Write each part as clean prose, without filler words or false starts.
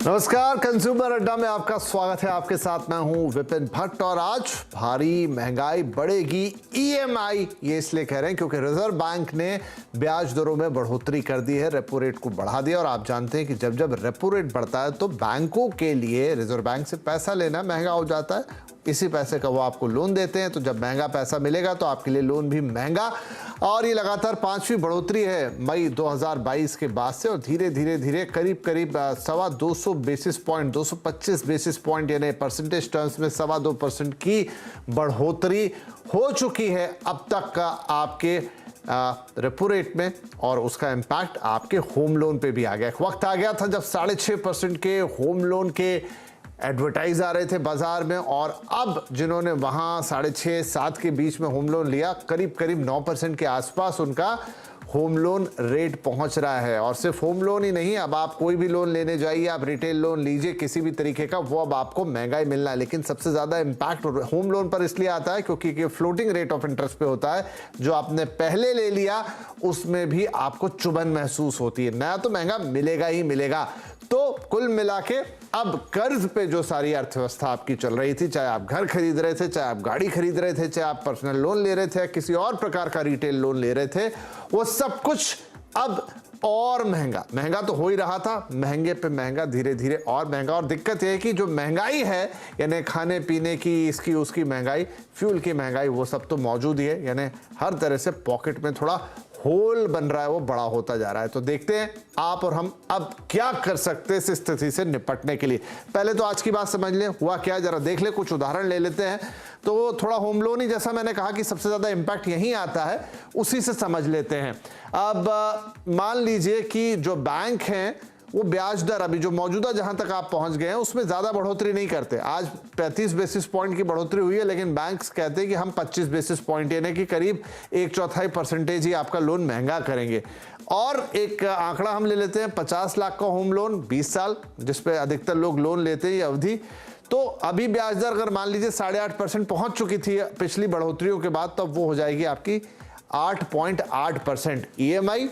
नमस्कार, कंज्यूमर अड्डा में आपका स्वागत है। आपके साथ मैं हूं विपिन भट्ट। और आज भारी महंगाई बढ़ेगी, ईएमआई ये इसलिए कह रहे हैं क्योंकि रिजर्व बैंक ने ब्याज दरों में बढ़ोतरी कर दी है, रेपो रेट को बढ़ा दिया। और आप जानते हैं कि जब जब रेपो रेट बढ़ता है तो बैंकों के लिए रिजर्व बैंक से पैसा लेना महंगा हो जाता है। इसी पैसे का वो आपको लोन देते हैं, तो जब महंगा पैसा मिलेगा तो आपके लिए लोन भी महंगा। और ये लगातार 5वीं बढ़ोतरी है मई 2022 के बाद से। और धीरे धीरे करीब 225 बेसिस पॉइंट 225 बेसिस पॉइंट यानी परसेंटेज टर्म्स में 2.25% की बढ़ोतरी हो चुकी है अब तक का आपके रेपो रेट में। और उसका इम्पैक्ट आपके होम लोन पे भी आ गया। एक वक्त आ गया था जब 6.5% के होम लोन के एडवर्टाइज आ रहे थे बाजार में, और अब जिन्होंने वहां 6.5-7 के बीच में होम लोन लिया, करीब 9% के आसपास उनका होम लोन रेट पहुंच रहा है। और सिर्फ होम लोन ही नहीं, अब आप कोई भी लोन लेने जाइए, आप रिटेल लोन लीजिए किसी भी तरीके का, वो अब आपको महंगा ही मिलना है। लेकिन सबसे ज्यादा इंपैक्ट होम लोन पर इसलिए आता है क्योंकि ये फ्लोटिंग रेट ऑफ इंटरेस्ट पे होता है। जो आपने पहले ले लिया उसमें भी आपको चुभन महसूस होती है। नया तो महंगा मिलेगा ही मिलेगा। तो कुल मिला के अब कर्ज पे जो सारी अर्थव्यवस्था आपकी चल रही थी, चाहे आप घर खरीद रहे थे, चाहे आप गाड़ी खरीद रहे थे, चाहे आप पर्सनल लोन ले रहे थे, किसी और प्रकार का रिटेल लोन ले रहे थे, वो सब कुछ अब और महंगा तो हो ही रहा था, महंगे पे महंगा, धीरे धीरे और महंगा। और दिक्कत यह है कि जो महंगाई है यानी खाने पीने की, इसकी उसकी महंगाई, फ्यूल की महंगाई, वो सब तो मौजूद ही है। यानी हर तरह से पॉकेट में थोड़ा होल बन रहा है, वो बड़ा होता जा रहा है। तो देखते हैं आप और हम अब क्या कर सकते हैं इस स्थिति से निपटने के लिए। पहले तो आज की बात समझ लें, हुआ क्या जरा देख ले, कुछ उदाहरण ले लेते हैं। तो थोड़ा होम लोन ही, जैसा मैंने कहा कि सबसे ज्यादा इंपैक्ट यहीं आता है, उसी से समझ लेते हैं। अब मान लीजिए कि जो बैंक हैं वो ब्याज दर अभी जो मौजूदा जहां तक आप पहुंच गए हैं उसमें ज्यादा बढ़ोतरी नहीं करते। आज 35 बेसिस पॉइंट की बढ़ोतरी हुई है, लेकिन बैंक्स कहते हैं कि हम 25 बेसिस पॉइंट यानी कि करीब 1/4% ही आपका लोन महंगा करेंगे। और एक आंकड़ा हम ले लेते हैं, 50 लाख का होम लोन 20 साल, जिसपे अधिकतर लोग लोन लेते हैं ये अवधि। तो अभी ब्याज दर अगर मान लीजिए 8.5% पहुंच चुकी थी पिछली बढ़ोतरियों के बाद, तब वो हो जाएगी आपकी 8.8%। ईएमआई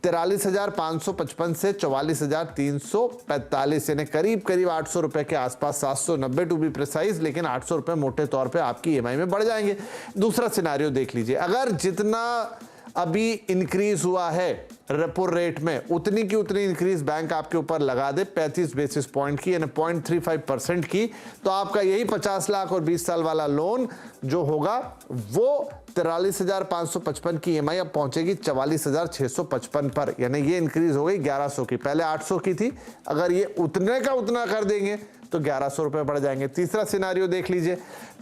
43,555 से 44,345 यानी करीब 800 रुपए के आसपास, 790 टू बी प्रिसाइज, लेकिन 800 रुपए मोटे तौर पे आपकी ईएमआई में बढ़ जाएंगे। दूसरा सिनारियो देख लीजिए, अगर जितना अभी इंक्रीज हुआ है रेपो रेट में उतनी की उतनी इंक्रीज बैंक आपके ऊपर लगा दे 35 बेसिस पॉइंट की यानी 0.35% की, तो आपका यही 50 लाख और 20 साल वाला लोन जो होगा वो 43,555 की ईएमआई अब पहुंचेगी 44,655 पर। यानी ये इंक्रीज हो गई 1100 की, पहले 800 की थी। अगर ये उतने का उतना कर देंगे तो 1100 रुपए बढ़ जाएंगे। तीसरा सिनारियो देख लीजिए,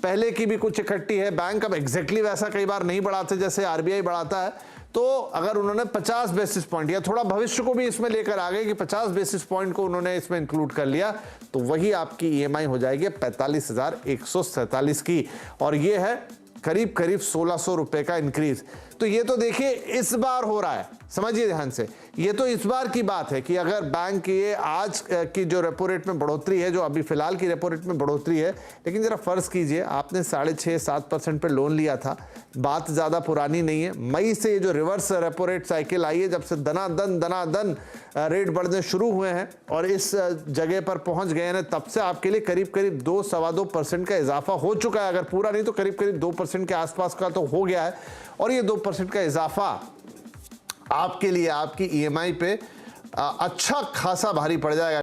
पहले की भी कुछ इकट्ठी है, बैंक अब एग्जैक्टली वैसा कई बार नहीं बढ़ाते जैसे आरबीआई बढ़ाता है। तो अगर उन्होंने 50 बेसिस पॉइंट या थोड़ा भविष्य को भी इसमें लेकर आ गए कि 50 बेसिस पॉइंट को उन्होंने इसमें इंक्लूड कर लिया, तो वही आपकी ईएमआई हो जाएगी 45,147 की। और ये है करीब 1600 रुपए का इंक्रीज। तो ये तो देखिए इस बार हो रहा है, समझिए ध्यान से, ये तो इस बार की बात है कि अगर बैंक ये आज की जो रेपो रेट में बढ़ोतरी है, जो अभी फिलहाल की रेपो रेट में बढ़ोतरी है, लेकिन जरा फर्ज कीजिए आपने 6.5-7% पे लोन लिया था, बात ज्यादा पुरानी नहीं है। मई से ये जो रिवर्स रेपो रेट साइकिल आई है, जब से दनादन रेट बढ़ने शुरू हुए हैं और इस जगह पर पहुंच गए हैं, तब से आपके लिए करीब 2-2.25% का इजाफा हो चुका है। अगर पूरा नहीं तो करीब 2% के आसपास का तो हो गया है। और ये 2% का इजाफा आपके लिए आपकी ईएमआई पे अच्छा खासा भारी पड़ जाएगा।